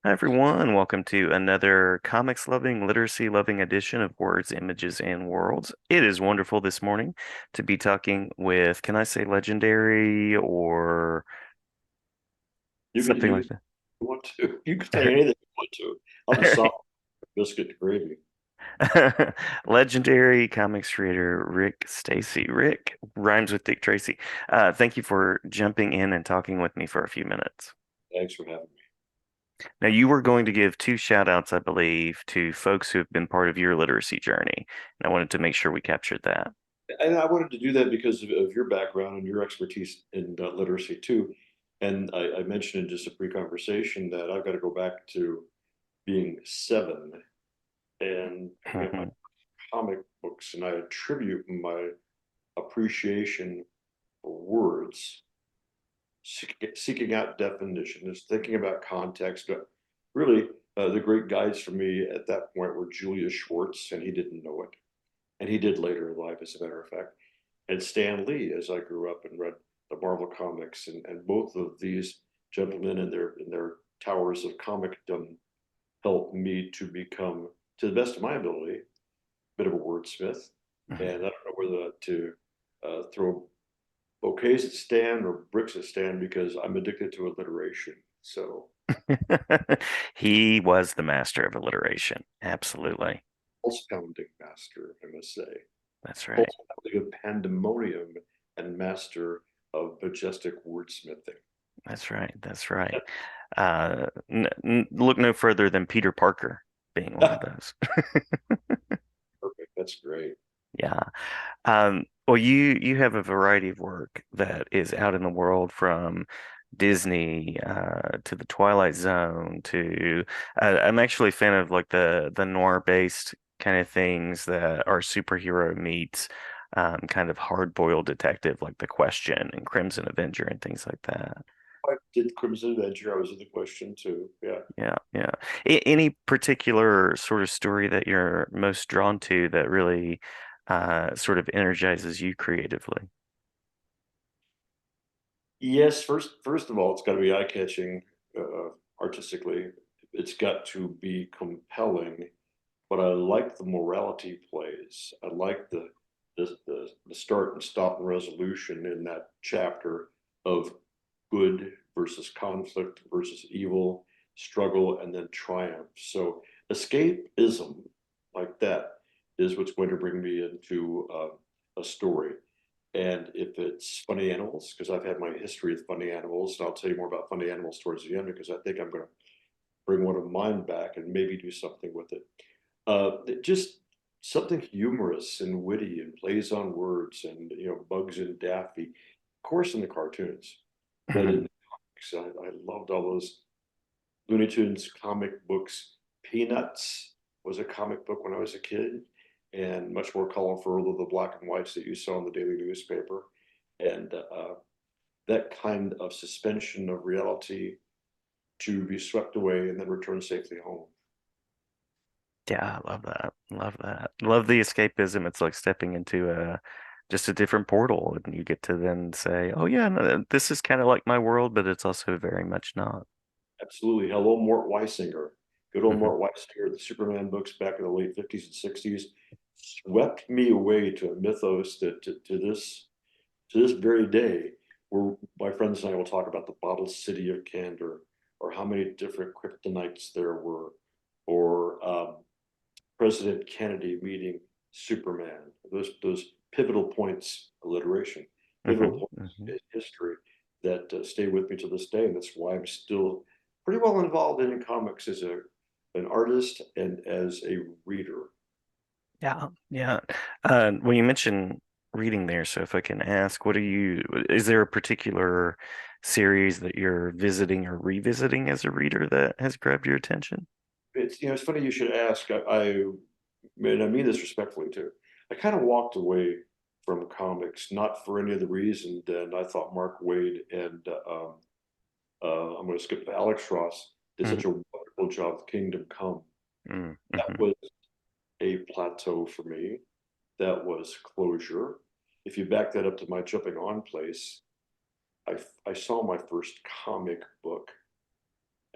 Hi, everyone. Welcome to another comics loving, literacy loving edition of Words, Images, and Worlds. It is wonderful this morning to be talking with, can I say legendary or You can something you like want to. You can say anything you want to. I'll just that? stop biscuit gravy. Legendary comics creator Rick Stasi. Rick rhymes with Dick Tracy. Thank you for jumping in and talking with me for a few minutes. Thanks for having me. Now, you were going to give two shout outs, I believe, to folks who have been part of your literacy journey, and I wanted to make sure we captured that. And I wanted to do that because of your background and your expertise in literacy too. And I mentioned in just a pre-conversation that I've got to go back to being 7 and pick up my comic books, and I attribute my appreciation for words, seeking out definitions, thinking about context. But really, the great guides for me at that point were Julius Schwartz, and he didn't know it. And he did later in life, as a matter of fact. And Stan Lee, as I grew up and read the Marvel comics, and both of these gentlemen in their towers of comicdom helped me to become, to the best of my ability, a bit of a wordsmith. And I don't know whether to throw bouquets at Stan or bricks at Stan because I'm addicted to alliteration. So He was the master of alliteration. Absolutely. pulse pounding master, I must say. That's Pulse right. pounding of pandemonium and master of majestic wordsmithing. That's right. That's right. Look no further than Peter Parker being one of those. Perfect. That's great. Yeah. Well, you have a variety of work that is out in the world from Disney to the Twilight Zone to I'm actually a fan of like the noir based kind of things that are superhero meets kind of hard-boiled detective like The Question and Crimson Avenger and things like that. I did Crimson Adventure. I was in the question too. Yeah. Yeah, yeah. Any particular sort of story that you're most drawn to that really sort of energizes you creatively? Yes. First of all, it's got to be eye catching artistically. It's got to be compelling. But I like the morality plays. I like the start and stop and resolution in that chapter of good versus conflict versus evil, struggle, and then triumph. So escapism like that is what's going to bring me into a story. And if it's funny animals, because I've had my history with funny animals, and I'll tell you more about funny animals towards the end because I think I'm going to bring one of mine back and maybe do something with it. Just something humorous and witty and plays on words and Bugs and Daffy, of course in the cartoons, but in the comics, I loved all those Looney Tunes comic books. Peanuts was a comic book when I was a kid, and much more colorful than the black and whites that you saw in the daily newspaper. And that kind of suspension of reality to be swept away and then return safely home. Yeah, I love that. Love that. Love the escapism. It's like stepping into a just a different portal, and you get to then say, "Oh yeah, no, this is kind of like my world, but it's also very much not." Absolutely. Hello, Mort Weisinger. Good old Mort Weisinger, the Superman books back in the late 50s and 60s, swept me away to a mythos that to this very day, where my friends and I will talk about the bottled city of candor, or how many different kryptonites there were, or President Kennedy meeting Superman. Those pivotal points, alliteration, pivotal Hmm. points Hmm. in history that stay with me to this day, and that's why I'm still pretty well involved in comics as an artist and as a reader. Yeah, yeah. Well, you mentioned reading there, so if I can ask, is there a particular series that you're visiting or revisiting as a reader that has grabbed your attention? It's funny you should ask. And I mean this respectfully too. I kind of walked away from comics, not for any other reason than I thought Mark Wade and I'm going to skip to Alex Ross did such a wonderful job with Kingdom Come. That Mm-hmm. was a plateau for me. That was closure. If you back that up to my jumping on place, I saw my first comic book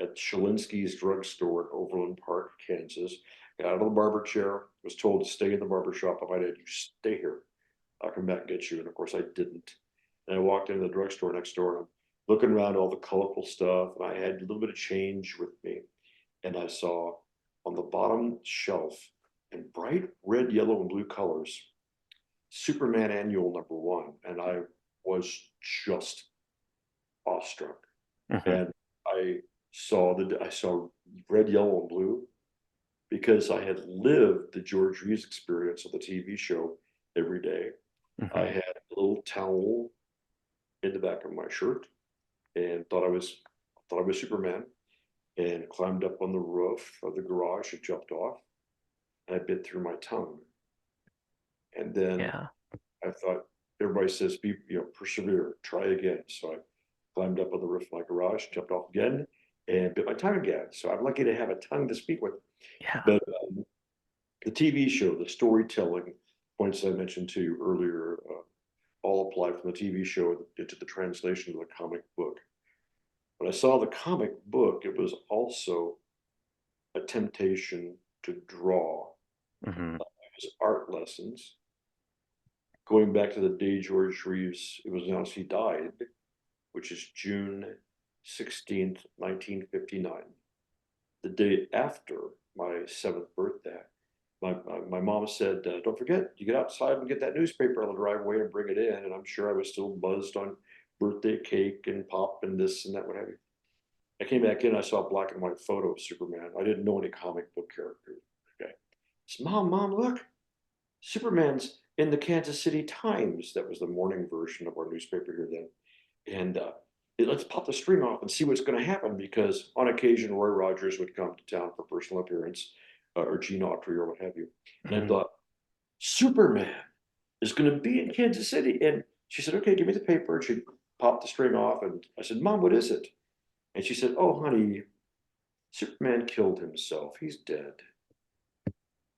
at Shalinsky's drugstore in Overland Park, Kansas. Got out of the barber chair, was told to stay in the barber shop. I might add, you stay here. I'll come back and get you. And of course, I didn't. And I walked into the drugstore next door and I'm looking around all the colorful stuff. And I had a little bit of change with me. And I saw on the bottom shelf in bright red, yellow, and blue colors, Superman Annual #1. And I was just awestruck. Hmm. And I I saw red, yellow, and blue because I had lived the George Reeves experience of the TV show every day. I Hmm. had a little towel in the back of my shirt and thought I was Superman and climbed up on the roof of the garage and jumped off and I bit through my tongue. And then Yeah. I thought everybody says be persevere, try again. So I climbed up on the roof of my garage, jumped off again, and bit my tongue again. So I'm lucky to have a tongue to speak with. Yeah. But the TV show, the storytelling points I mentioned to you earlier, all apply from the TV show into the translation of the comic book. When I saw the comic book, it was also a temptation to draw. Hmm. It was art lessons. Going back to the day George Reeves, it was announced he died, which is June 16th, 1959. The day after my seventh birthday, my mom said, don't forget, you get outside and get that newspaper on the driveway and bring it in. And I'm sure I was still buzzed on birthday cake and pop and this and that, what have you. I came back in, I saw a black and white photo of Superman. I didn't know any comic book characters. Okay. I said, Mom, look, Superman's in the Kansas City Times. That was the morning version of our newspaper here then. And let's pop the string off and see what's going to happen because on occasion Roy Rogers would come to town for personal appearance or Gene Autry or what have you. And I Hmm. thought, Superman is going to be in Kansas City. And she said, okay, give me the paper. And she popped the string off. And I said, Mom, what is it? And she said, oh, honey, Superman killed himself. He's dead.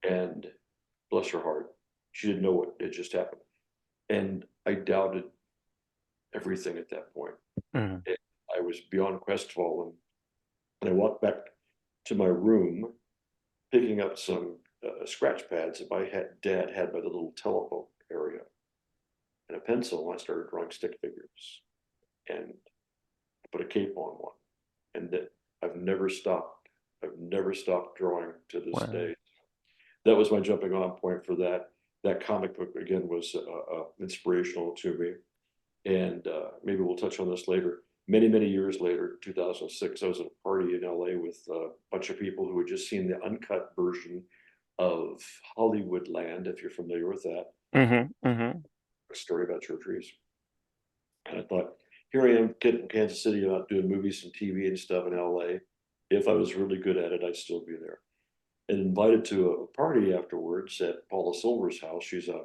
And bless her heart, she didn't know what had just happened. And I doubted everything at that point. Hmm. And I was beyond crestfallen. And I walked back to my room, picking up some scratch pads that my dad had by the little telephone area and a pencil. And I started drawing stick figures and I put a cape on one. And that I've never stopped. I've never stopped drawing to this Wow. day. That was my jumping on point for that. That comic book again was inspirational to me. And maybe we'll touch on this later. Many years later, 2006, I was at a party in LA with a bunch of people who had just seen the uncut version of Hollywoodland, if you're familiar with that, Hmm. Hmm. a story about George Reeves. And I thought, here I am, kid from Kansas City, about doing movies and TV and stuff in LA. If I was really good at it, I'd still be there. And invited to a party afterwards at Paula Silver's house. She's a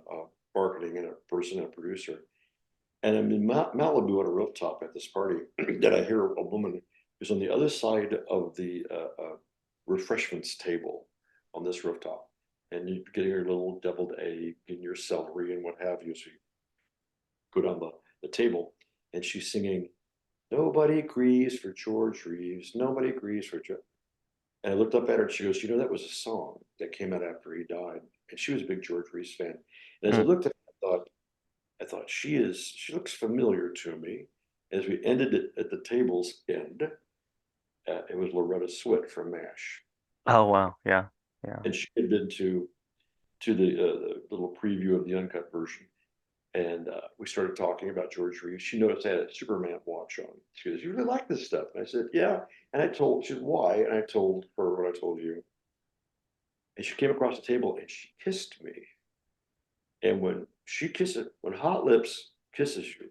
marketing and a person and a producer. And I'm in Malibu on a rooftop at this party that I hear a woman who's on the other side of the refreshments table on this rooftop. And you're getting your little deviled egg and your celery and what have you. So you go down the table and she's singing, Nobody grieves for George Reeves. Nobody grieves for George. And I looked up at her and she goes, that was a song that came out after he died. And she was a big George Reeves fan. And as I looked at her, I thought she looks familiar to me. As we ended it at the table's end, it was Loretta Swit from MASH, Oh, wow. Yeah. Yeah. and she had been to the little preview of the uncut version, and we started talking about George Reeves. She noticed I had a Superman watch on. She goes, "You really like this stuff?" And I said, "Yeah." And I told she said, "Why?" And I told her what I told you, and she came across the table and she kissed me. And when Hot Lips kisses you,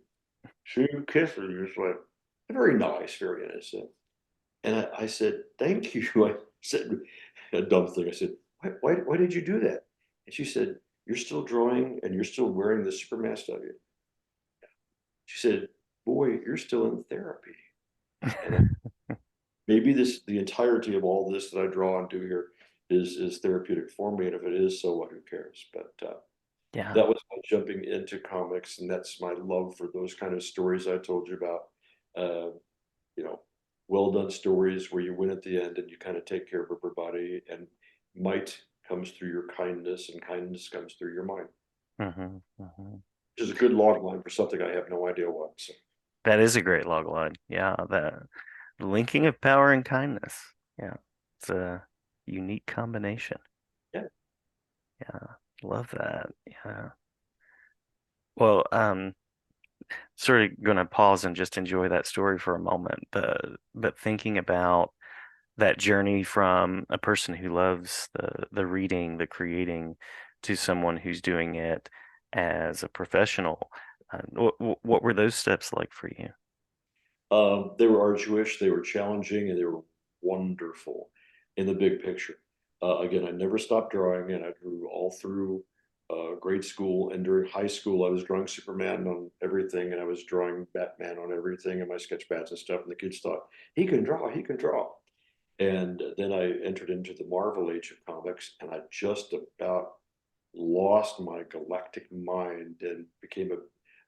she kisses you. It's like very nice, very innocent. And I said, thank you. I said a dumb thing. I said, why did you do that? And she said, you're still drawing and you're still wearing the Superman stuff. She said, boy, you're still in therapy. And maybe the entirety of all this that I draw and do here is therapeutic for me. And if it is, so what, who cares? But Yeah. that was my jumping into comics. And that's my love for those kind of stories I told you about. Uh, you know, well done stories where you win at the end and you kind of take care of everybody, and might comes through your kindness and kindness comes through your mind. Hmm. Hmm. Which is a good log line for something I have no idea what. So That is a great log line. Yeah, the linking of power and kindness. Yeah, it's a unique combination. yeah. Yeah, love that. Yeah. Well, sort of going to pause and just enjoy that story for a moment. But thinking about that journey from a person who loves the reading, the creating, to someone who's doing it as a professional. What were those steps like for you? They were arduous, they were challenging, and they were wonderful in the big picture. Again, I never stopped drawing, and I drew all through grade school. And during high school, I was drawing Superman on everything, and I was drawing Batman on everything, and my sketch pads and stuff. And the kids thought, he can draw, he can draw. And then I entered into the Marvel age of comics, and I just about lost my galactic mind and became an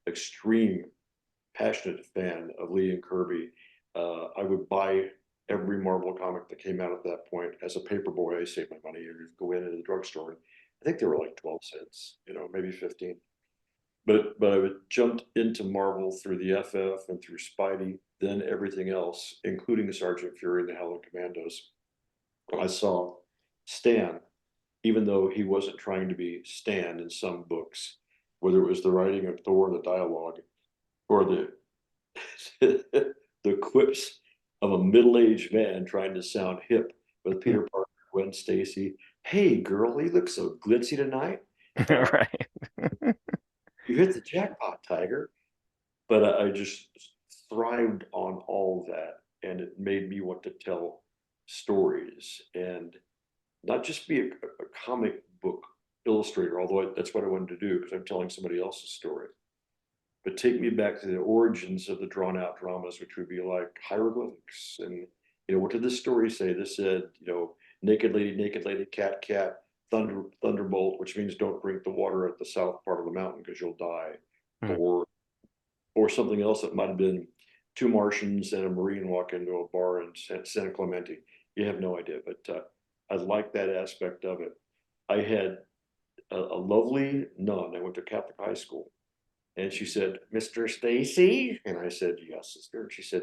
extreme passionate fan of Lee and Kirby. I would buy every Marvel comic that came out at that point. As a paper boy, I saved my money and go into the drugstore. I think they were like 12 cents, maybe 15. But I would jump into Marvel through the FF and through Spidey, then everything else, including Sergeant Fury and the Howling Commandos. I saw Stan, even though he wasn't trying to be Stan in some books, whether it was the writing of Thor, the dialogue, or the quips of a middle-aged man trying to sound hip with Peter Parker, Gwen Stacy. Hey, girl, you look so glitzy tonight. Uh, Right. you hit the jackpot, Tiger. But I just thrived on all that, and it made me want to tell stories and not just be a comic book illustrator, although that's what I wanted to do because I'm telling somebody else's story. But take me back to the origins of the drawn out dramas, which would be like hieroglyphics. And, what did this story say? This said, naked lady, cat, cat, thunderbolt, which means don't drink the water at the south part of the mountain because you'll die. Mm. Or, or something else that might have been two Martians and a Marine walk into a bar in Santa Clemente. You have no idea, but I like that aspect of it. I had a lovely nun. I went to Catholic high school, and she said, Mr. Stacy? And I said, yes, sister. And she said,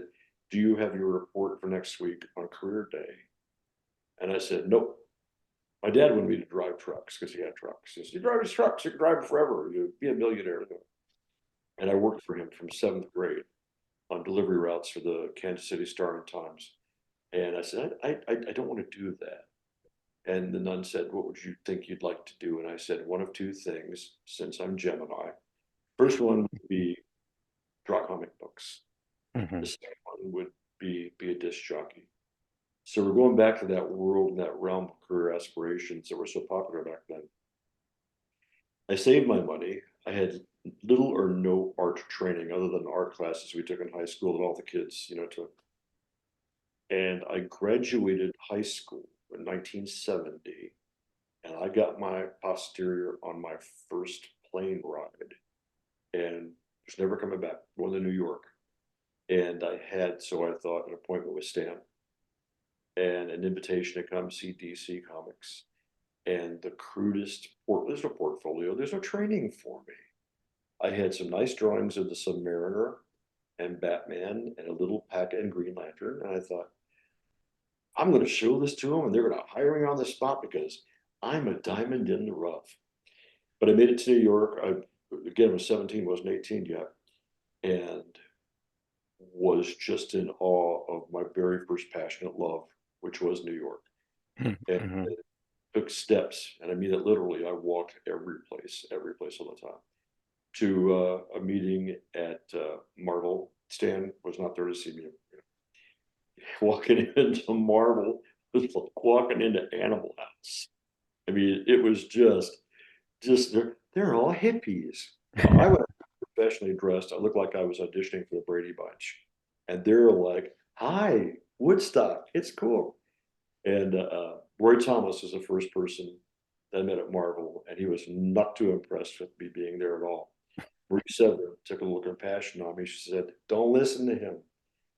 do you have your report for next week on career day? And I said, nope. My dad wanted me to drive trucks because he had trucks. He said, you drive his trucks, you can drive them forever. You'll be a millionaire. And I worked for him from seventh grade on delivery routes for the Kansas City Star and Times. And I said, I don't want to do that. And the nun said, what would you think you'd like to do? And I said, one of two things, since I'm Gemini. First one would be draw comic books. The Hmm. second one would be a disc jockey. So we're going back to that world and that realm of career aspirations that were so popular back then. I saved my money. I had little or no art training other than art classes we took in high school that all the kids, took. And I graduated high school in 1970, and I got my posterior on my first plane ride, and was never coming back. Going to New York, and I had, so I thought, an appointment with Stan and an invitation to come see DC Comics. And the crudest there's no portfolio, there's no training for me. I had some nice drawings of the Submariner and Batman and a little packet and Green Lantern, and I thought, I'm going to show this to them, and they're going to hire me on the spot because I'm a diamond in the rough. But I made it to New York. I again was 17, wasn't 18 yet, and was just in awe of my very first passionate love, which was New York. And Hmm. it took steps, and I mean it literally. I walked every place all the time. To a meeting at Marvel. Stan was not there to see me. Walking into Marvel was like walking into Animal House. I mean, it was just they're all hippies. I was professionally dressed. I looked like I was auditioning for the Brady Bunch, and they're like, "Hi, Woodstock, it's cool." And Roy Thomas was the first person that I met at Marvel, and he was not too impressed with me being there at all. Marie Severin took a little compassion on me. She said, "Don't listen to him.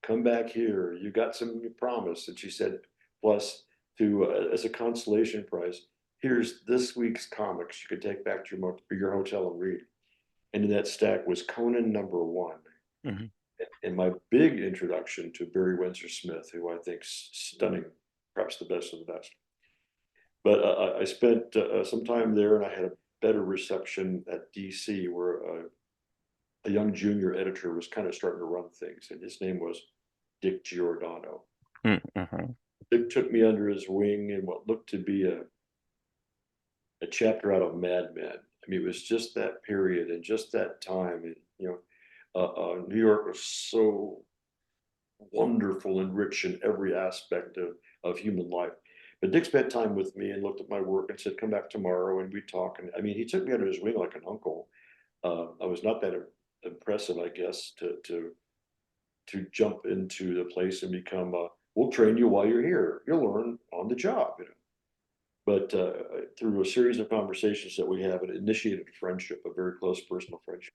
come back here. You got some promise. And she said, plus, to as a consolation prize, here's this week's comics you could take back to your hotel and read. And in that stack was Conan #1. Hmm. And my big introduction to Barry Windsor Smith, who I think's stunning, perhaps the best of the best. But I spent some time there, and I had a better reception at DC, where a young junior editor was kind of starting to run things, and his name was Dick Giordano. Hmm. Dick took me under his wing in what looked to be a chapter out of Mad Men. I mean, it was just that period and just that time. And, New York was so wonderful and rich in every aspect of human life. But Dick spent time with me and looked at my work and said, come back tomorrow and we talk. And I mean, he took me under his wing like an uncle. I was not that impressive, I guess, to jump into the place and become, we'll train you while you're here. You'll learn on the job, you know. But through a series of conversations that we have, it initiated a friendship, a very close personal friendship.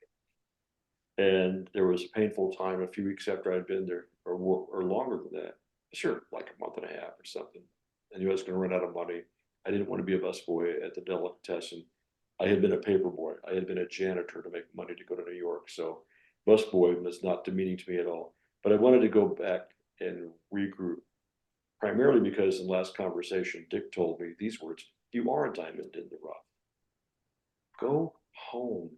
And there was a painful time a few weeks after I'd been there, or longer than that. Sure, like a month and a half or something. I knew I was going to run out of money. I didn't want to be a busboy at the delicatessen. I had been a paper boy. I had been a janitor to make money to go to New York. So busboy was not demeaning to me at all. But I wanted to go back and regroup, primarily because in the last conversation, Dick told me these words: "You are a diamond in the rough. Go home.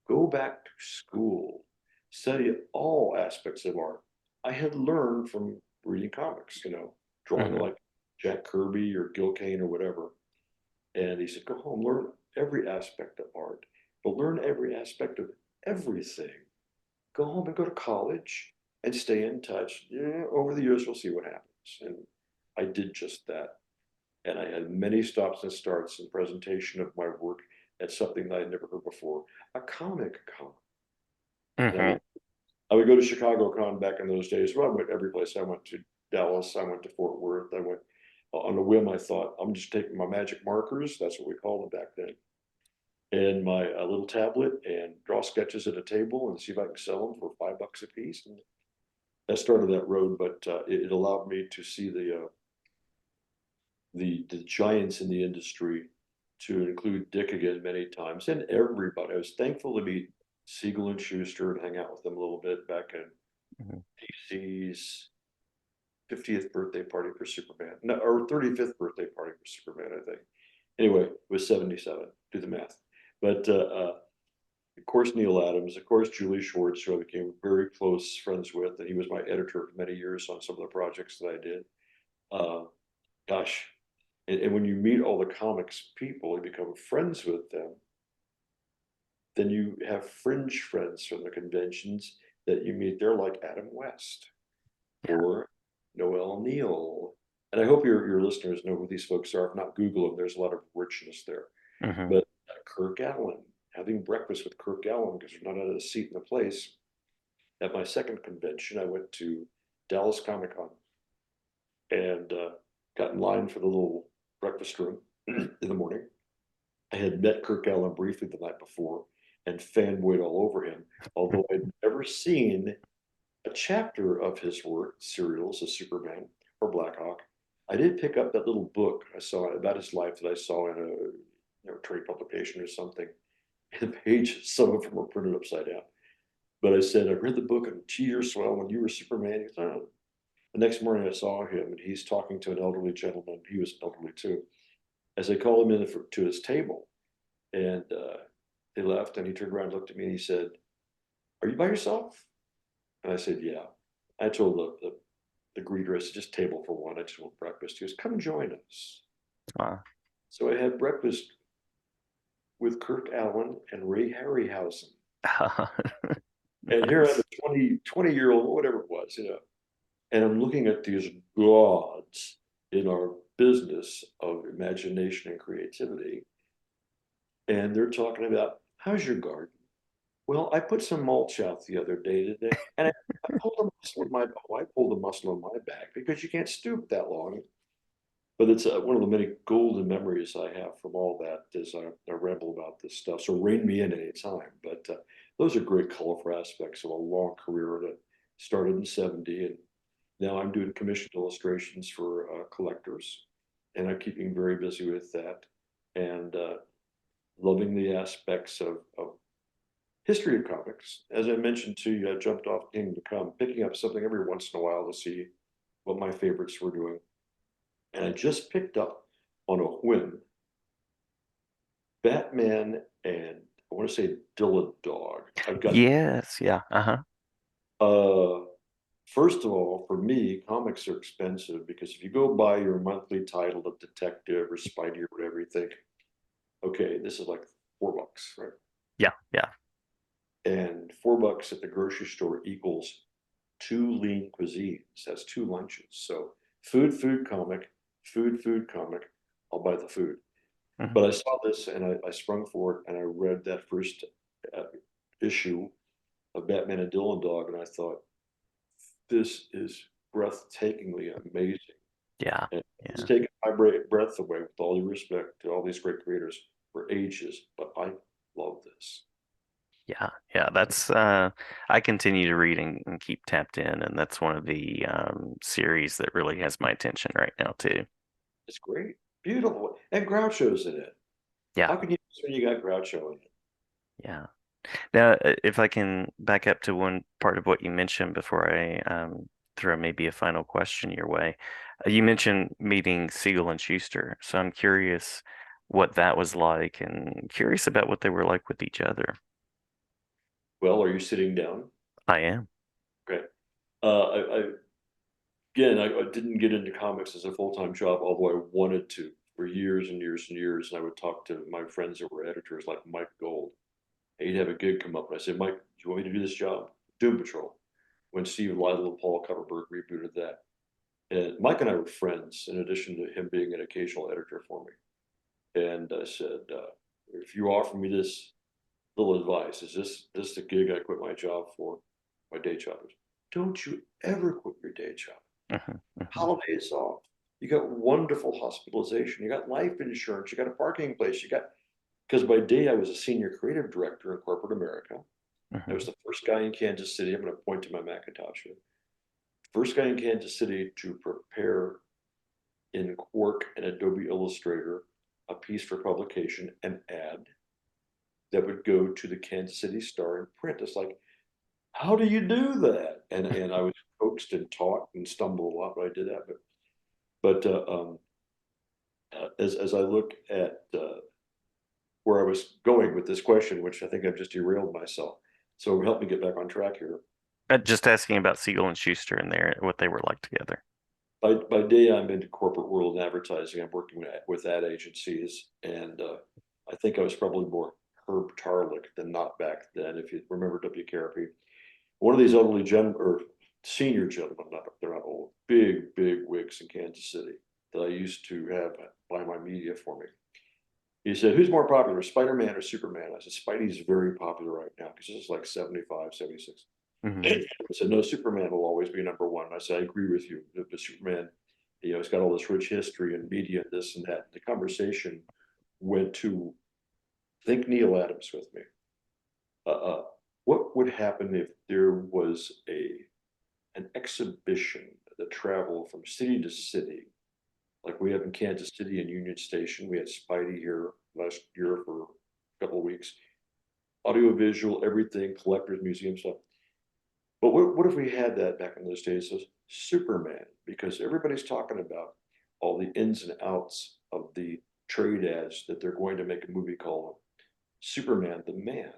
Go back to school. Study all aspects of art." I had learned from reading comics, drawing Hmm. like Jack Kirby or Gil Kane or whatever. And he said, go home, learn every aspect of art, but learn every aspect of everything. Go home and go to college and stay in touch. Yeah, over the years, we'll see what happens. And I did just that. And I had many stops and starts in presentation of my work at something that I'd never heard before, a comic con. And Hmm. I would go to Chicago Con back in those days. Well, I went every place. I went to Dallas. I went to Fort Worth. I went on a whim. I thought, I'm just taking my magic markers. That's what we called them back then. And my little tablet, and draw sketches at a table and see if I can sell them for $5 a piece. And that started that road, but it allowed me to see the giants in the industry, to include Dick again many times, and everybody. I was thankful to meet Siegel and Schuster and hang out with them a little bit back in Hmm. DC's 50th birthday party for Superman, no, or 35th birthday party for Superman, I think. Anyway, it was 77. Do the math. But of course, Neil Adams, of course, Julie Schwartz, who I became very close friends with, and he was my editor for many years on some of the projects that I did. Uh, gosh, and when you meet all the comics people and become friends with them, then you have fringe friends from the conventions that you meet. They're like Adam West Yeah. or Noel Neal. And I hope your listeners know who these folks are. If not, Google them. There's a lot of richness there. Hmm. But Kirk Allen, having breakfast with Kirk Allen because there's not a seat in the place. At my second convention, I went to Dallas Comic Con and got in line for the little breakfast room in the morning. I had met Kirk Allen briefly the night before and fanboyed all over him, although I'd never seen a chapter of his work, serials of Superman or Blackhawk. I did pick up that little book I saw about his life that I saw in a trade publication or something. And the pages, some of them were printed upside down. But I said, I read the book and gee, you're swell when you were Superman. He goes, oh. The next morning I saw him and he's talking to an elderly gentleman. He was elderly too. As I called him in to his table, and they left, and he turned around and looked at me and he said, are you by yourself? And I said, yeah. I told the greeter, I said, just table for one. I just want breakfast. He goes, come join us. Wow. So I had breakfast with Kirk Allen and Ray Harryhausen. And here I'm Nice. a 20-year old, whatever it was, and I'm looking at these gods in our business of imagination and creativity. And they're talking about, how's your garden? Well, I put some mulch out the other day today, and I pulled a muscle in my, oh, I pulled a muscle in my back because you can't stoop that long. But it's one of the many golden memories I have from all that as I ramble about this stuff. So rein me in any time. But those are great, colorful aspects of a long career started in 70, and now I'm doing commissioned illustrations for collectors, and I'm keeping very busy with that, and loving the aspects of history of comics. As I mentioned to you, I jumped off Kingdom Come, picking up something every once in a while to see what my favorites were doing. And I just picked up on a whim Batman and I want to say Dylan Dog. I've got Yes, yeah, uh-huh. uh first of all, for me, comics are expensive because if you go buy your monthly title of Detective or Spidey or whatever, you think, okay, this is like $4, right? Yeah, yeah. And $4 at the grocery store equals two lean cuisines. That's two lunches. So food, food, comic. I'll buy the food. Hmm. But I saw this and I sprung for it and I read that first uh, issue of Batman and Dylan Dog and I thought, this is breathtakingly amazing. Yeah, And it's yeah. taken my breath away with all due respect to all these great creators for ages, but I love this. Yeah, yeah, that's I continue to read and keep tapped in, and that's one of the series that really has my attention right now too. It's great, beautiful, and Groucho's in it. Yeah, How can you miss when you got Groucho in it? yeah. Now, if I can back up to one part of what you mentioned before I throw maybe a final question your way. You mentioned meeting Siegel and Schuster, so I'm curious what that was like and curious about what they were like with each other. Well, are you sitting down? I am. Okay. I again, I didn't get into comics as a full-time job, although I wanted to for years and years and years. And I would talk to my friends that were editors like Mike Gold. And he'd have a gig come up, and I said, Mike, do you want me to do this job? Doom Patrol. When Steve Lytle and Paul Kupperberg rebooted that. And Mike and I were friends, in addition to him being an occasional editor for me. And I said, if you offer me this little advice, is this the gig I quit my job for? My day job is, don't you ever quit your day job. Hmm. Hmm. Holidays off. You got wonderful hospitalization. You got life insurance. You got a parking place. You got, because by day I was a senior creative director in corporate America. I was Hmm. the first guy in Kansas City. I'm going to point to my Macintosh here. First guy in Kansas City to prepare in Quark and Adobe Illustrator a piece for publication, an ad that would go to the Kansas City Star in print. It's like, how do you do that? And I was coaxed and taught and stumbled a lot, but I did that. But as I look at where I was going with this question, which I think I've just derailed myself. So help me get back on track here. Just asking about Siegel and Schuster and what they were like together. By day, I'm into corporate world and advertising. I'm working with ad agencies, and I think I was probably more Herb Tarlick than not back then. If you remember WKRP, one of these elderly or senior gentlemen, they're not old, big wigs in Kansas City that I used to have buy my media for me. He said, who's more popular, Spider-Man or Superman? I said, Spidey's very popular right now because this is like 75, 76. Hmm. I said, no, Superman will always be number one. I said, I agree with you. The Superman, it's got all this rich history and media, and this and that. The conversation went to think Neil Adams with me. Uh, uh, what would happen if there was an exhibition that traveled from city to city, like we have in Kansas City and Union Station? We had Spidey here last year for a couple of weeks. Audiovisual, everything, collectors, museum stuff. But what if we had that back in those days as Superman? Because everybody's talking about all the ins and outs of the trade ads that they're going to make a movie called Superman the Man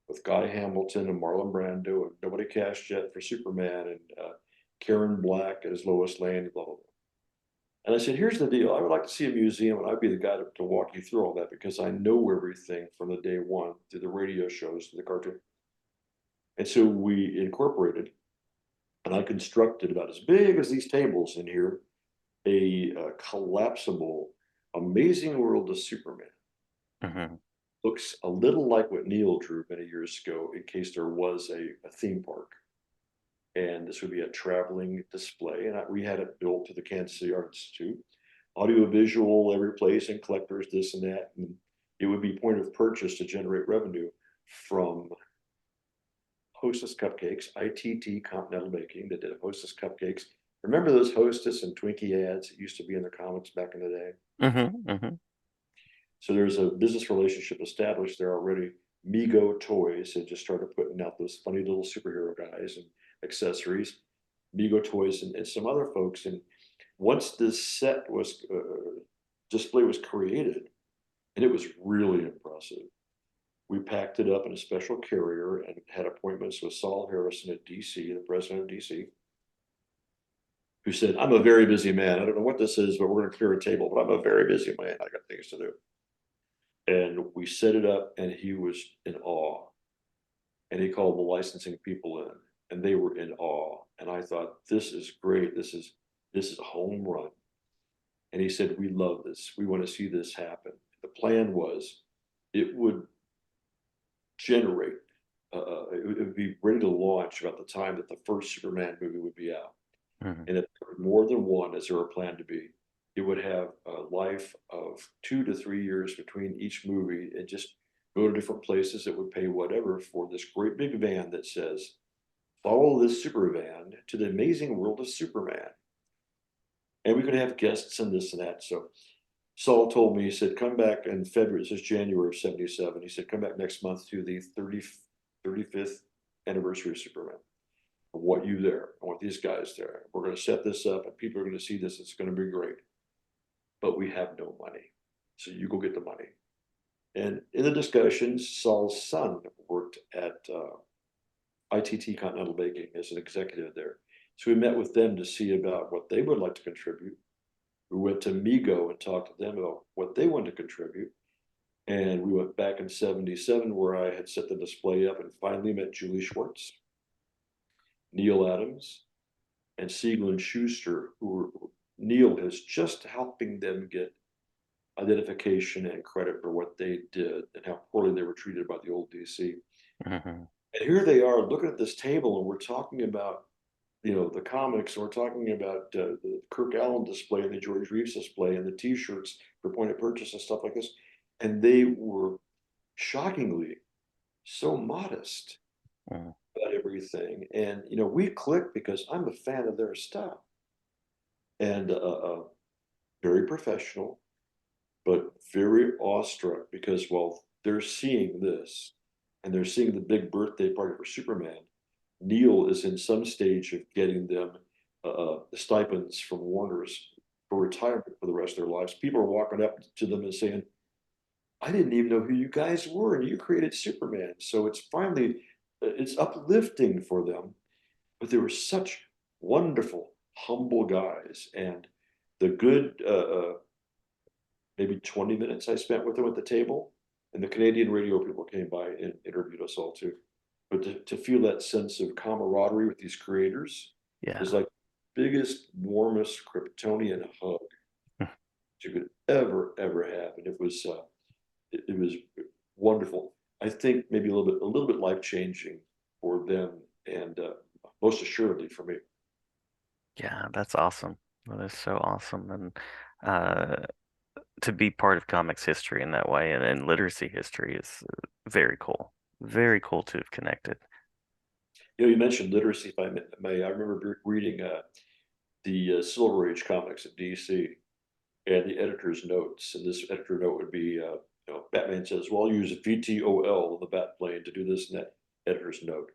with Guy Hamilton and Marlon Brando and nobody cashed yet for Superman and Karen Black as Lois Lane, blah, blah, blah. And I said, here's the deal. I would like to see a museum and I'd be the guy to walk you through all that because I know everything from the day one to the radio shows to the cartoon. And so we incorporated and I constructed about as big as these tables in here a collapsible, amazing world of Superman. Hmm. Looks a little like what Neil drew many years ago, in case there was a theme park. And this would be a traveling display. And we had it built to the Kansas City Art Institute, audio visual every place, and collectors, this and that. And it would be point of purchase to generate revenue from Hostess cupcakes, ITT Continental Baking, that did Hostess cupcakes. Remember those Hostess and Twinkie ads that used to be in the comics back in the day? Hmm. So there's a business relationship established there already. Mego Toys had just started putting out those funny little superhero guys and accessories. Mego Toys and some other folks. And once this set was display was created, and it was really impressive. We packed it up in a special carrier and had appointments with Saul Harrison at DC, the president of DC, who said, "I'm a very busy man. I don't know what this is, but we're going to clear a table, but I'm a very busy man. I got things to do." And we set it up, and he was in awe. And he called the licensing people in, and they were in awe. And I thought, this is great. This is a home run. And he said, "We love this. We want to see this happen." The plan was it would generate, it would be ready to launch about the time that the first Superman movie would be out. Hmm. And if there were more than one, as there were planned to be, it would have a life of 2 to 3 years between each movie and just go to different places that would pay whatever for this great big van that says, "Follow this super van to the amazing world of Superman." And we could have guests and this and that. So Saul told me, he said, "Come back in February." This is January of 77. He said, "Come back next month to the 35th anniversary of Superman. I want you there. I want these guys there. We're going to set this up and people are going to see this. It's going to be great. But we have no money. So you go get the money." And in the discussions, Saul's son worked at ITT Continental Baking as an executive there. So we met with them to see about what they would like to contribute. We went to Migo and talked to them about what they wanted to contribute. And we went back in 77 where I had set the display up and finally met Julie Schwartz, Neil Adams, and Siegel and Schuster, who were, Neil is just helping them get identification and credit for what they did and how poorly they were treated by the old DC. Hmm. And here they are looking at this table, and we're talking about, the comics, and we're talking about the Kirk Allen display and the George Reeves display and the T-shirts for point of purchase and stuff like this. And they were shockingly so modest Hmm. about everything. And we clicked because I'm a fan of their stuff, and very professional, but very awestruck because, well, they're seeing this and they're seeing the big birthday party for Superman. Neil is in some stage of getting them the stipends from Warner's for retirement for the rest of their lives. People are walking up to them and saying, "I didn't even know who you guys were, and you created Superman." So it's finally, it's uplifting for them. But they were such wonderful, humble guys, and the good maybe 20 minutes I spent with them at the table. And the Canadian radio people came by and interviewed us all too. But to feel that sense of camaraderie with these creators is Yeah. like the biggest, warmest Kryptonian hug you could ever have. And it was wonderful. I think maybe a little bit life changing for them, and most assuredly for me. Yeah, that's awesome. That is so awesome. And uh, to be part of comics history in that way and literacy history is very cool. Very cool to have connected. You mentioned literacy, if I may. I remember reading the Silver Age comics at DC and the editor's notes. And this editor note would be, Batman says, "Well, I'll use VTOL in the bat plane to do this and that." Editor's note: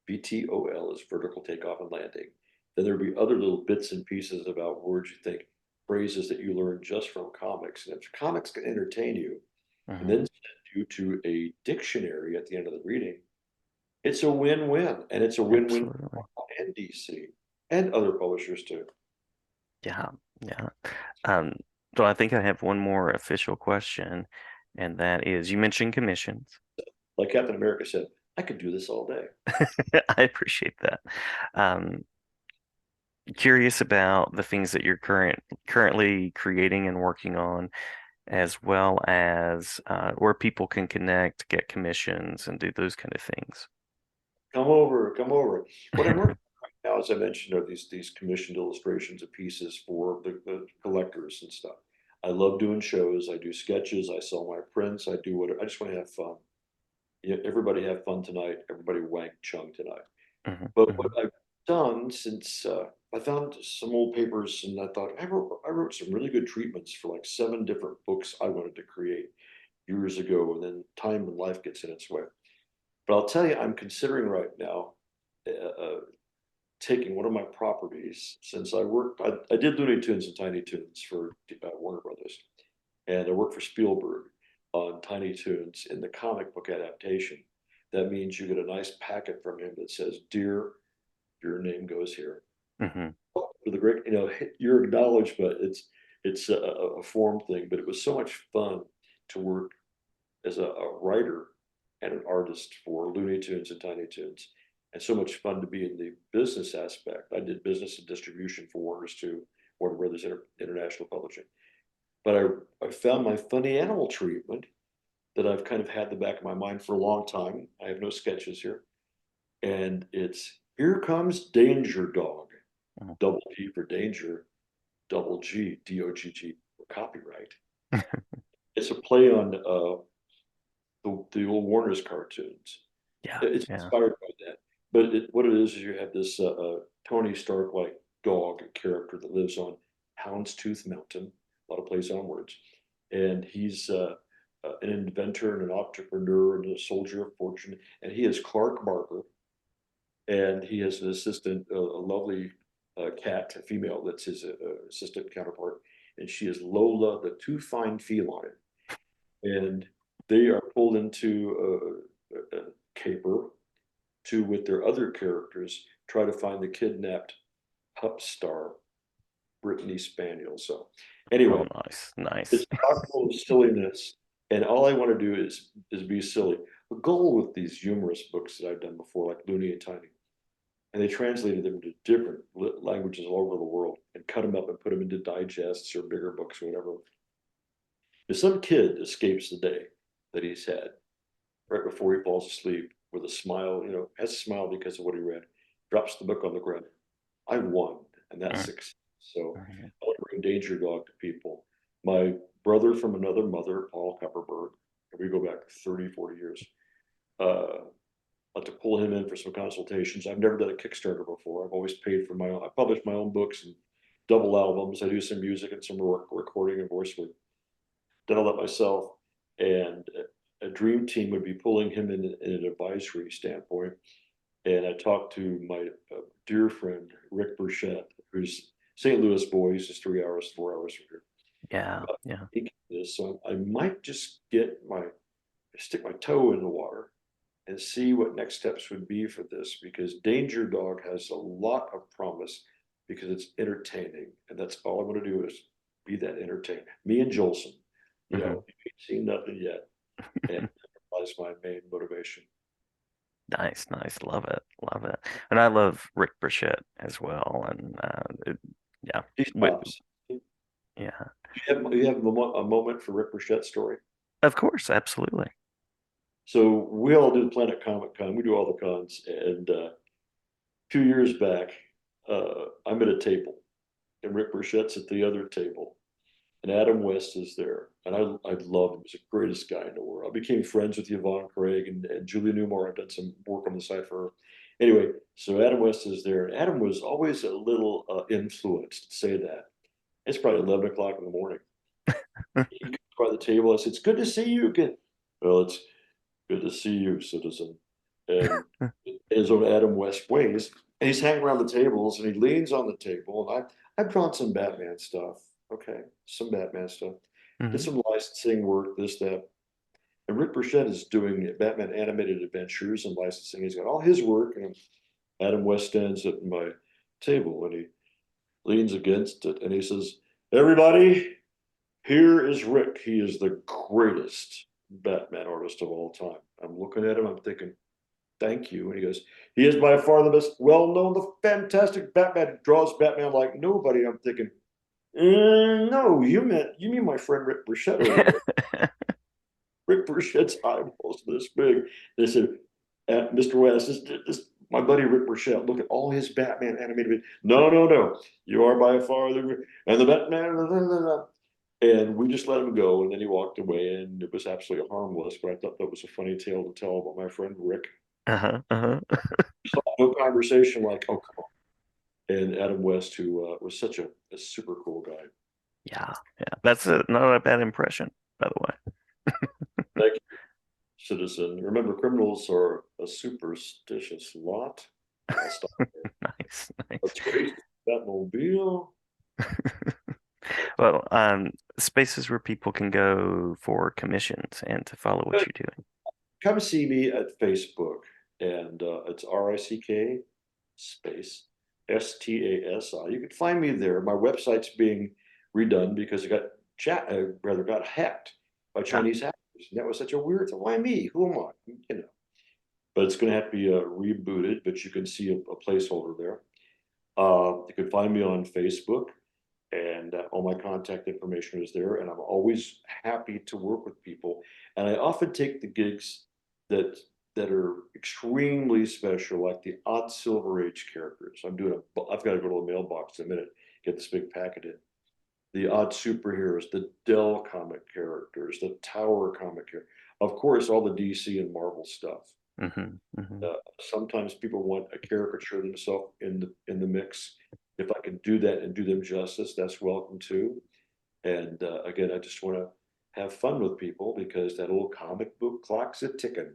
VTOL is vertical takeoff and landing. Then there'd be other little bits and pieces about words you think, phrases that you learn just from comics. And if comics can entertain you and then Hmm. send you to a dictionary at the end of the reading, it's a win-win. And it's a win-win Absolutely. for and DC and other publishers too. Yeah. Yeah. Um, so I think I have one more official question, and that is you mentioned commissions. Like Captain America said, "I could do this all day." I appreciate that. Um, Curious about the things that you're currently creating and working on, as well as where people can connect, get commissions, and do those kind of things. Come over, come over. What I'm working on right now, as I mentioned, are these commissioned illustrations of pieces for the collectors and stuff. I love doing shows. I do sketches. I sell my prints. I do what I just want to have fun. everybody have fun tonight. Everybody wank chung tonight. Hmm. But what Hmm. I've done since I found some old papers and I thought I wrote some really good treatments for like 7 different books I wanted to create years ago, and then time and life gets in its way. But I'll tell you, I'm considering right now taking one of my properties since I did Looney Tunes and Tiny Toons for Warner Brothers, and I worked for Spielberg on Tiny Toons in the comic book adaptation. That means you get a nice packet from him that says, "Dear, your name goes here." Hmm. For the great, you're acknowledged, but it's a form thing. But it was so much fun to work as a writer and an artist for Looney Tunes and Tiny Toons, and so much fun to be in the business aspect. I did business and distribution for Warner's too, Warner Brothers International Publishing. But I found my funny animal treatment that I've kind of had in the back of my mind for a long time. I have no sketches here, and it's Here Comes Danger Dog. Double D for danger, double G, DOGG for copyright. It's a play on the old Warner's cartoons. Yeah, It's yeah. inspired by that. But what it is you have this Tony Stark like dog character that lives on Houndstooth Mountain, a lot of plays on words. And he's an inventor and an entrepreneur and a soldier of fortune. And he is Clark Barker. And he has an assistant, a lovely cat, a female that's his assistant counterpart. And she is Lola, the too fine feline. And they are pulled into a caper to, with their other characters, try to find the kidnapped pup star, Brittany Spaniel. So, Oh, anyway, nice, nice. it's chock full of silliness, and all I want to do is be silly. The goal with these humorous books that I've done before, like Looney and Tiny, and they translated them into different languages all over the world and cut them up and put them into digests or bigger books or whatever. If some kid escapes the day that he's had right before he falls asleep with a smile, has a smile because of what he read, drops the book on the ground. I won, and that's success. So Mhm. I want to bring Danger Dog to people. My brother from another mother, Paul Kupperberg, and we go back 30, 40 years. To pull him in for some consultations. I've never done a Kickstarter before. I've always paid for my own. I publish my own books and double albums. I do some music and some recording and voice work. Done all that myself. And a dream team would be pulling him in an advisory standpoint. And I talked to my dear friend, Rick Burchett, who's St. Louis boy. He's just 3 hours, 4 hours from here. Yeah, About yeah. making this. So I might just stick my toe in the water and see what next steps would be for this, because Danger Dog has a lot of promise because it's entertaining. And that's all I want to do is be that entertainer. Me and Jolson, Hmm. you ain't seen nothing yet. And that's my main motivation. Nice, nice. Love it, love it. And I love Rick Burchett as well. And yeah, He Wi- stops. yeah. You have a moment for Rick Burchett's story. Of course, absolutely. So we all do Planet Comic Con. We do all the cons. And 2 years back, I'm at a table, and Rick Burchett's at the other table, and Adam West is there. And I love him. He's the greatest guy in the world. I became friends with Yvonne Craig and Julia Newmar. I've done some work on the side for her. Anyway, so Adam West is there. And Adam was always a little influenced to say that. It's probably 11 o'clock in the morning. He comes by the table. I said, "It's good to see you again." "Well, it's good to see you, citizen." And his own Adam West ways. And he's hanging around the tables and he leans on the table. And I've drawn some Batman stuff. Okay. Some Batman stuff. Did Hmm. some licensing work, this, that. And Rick Burchett is doing Batman animated adventures and licensing. He's got all his work. And Adam West stands at my table and he leans against it and he says, "Everybody, here is Rick. He is the greatest Batman artist of all time." I'm looking at him. I'm thinking, "Thank you." And he goes, "He is by far the best, well known, the fantastic Batman, draws Batman like nobody." I'm thinking, no, you mean my friend Rick Burchett over there. Rick Burchett's eyeballs this big. They said, "Mr. West, this my buddy Rick Burchett. Look at all his Batman animated." "No, no, no. You are by far the and the Batman." And we just let him go, and then he walked away, and it was absolutely harmless. But I thought that was a funny tale to tell about my friend Rick. Uh-huh. Uh-huh. So no conversation like, oh, come on. And Adam West, who was such a super cool guy. Yeah. Yeah. That's not a bad impression, by the way. Thank you, citizen. Remember, criminals are a superstitious lot. And I'll stop there. Nice. Nice. That's racist. That mobile. Well, spaces where people can go for commissions and to follow what you're doing. Come see me at Facebook, and it's RICK space STASI. You can find me there. My website's being redone because it got rather got hacked by Ah, Chinese hackers. And that was such a weird thing. Why me? Who am I? You know. But it's going to have to be rebooted. But you can see a placeholder there. You can find me on Facebook, and all my contact information is there. And I'm always happy to work with people. And I often take the gigs that that are extremely special, like the odd Silver Age characters. I've got to go to the mailbox in a minute, get this big packet in. The odd superheroes, the Dell comic characters, the Tower comic characters. Of course, all the DC and Marvel stuff. hmm hmm Sometimes people want a caricature themselves in the mix. If I can do that and do them justice, that's welcome too. And again, I just want to have fun with people because that old comic book clock's a ticking.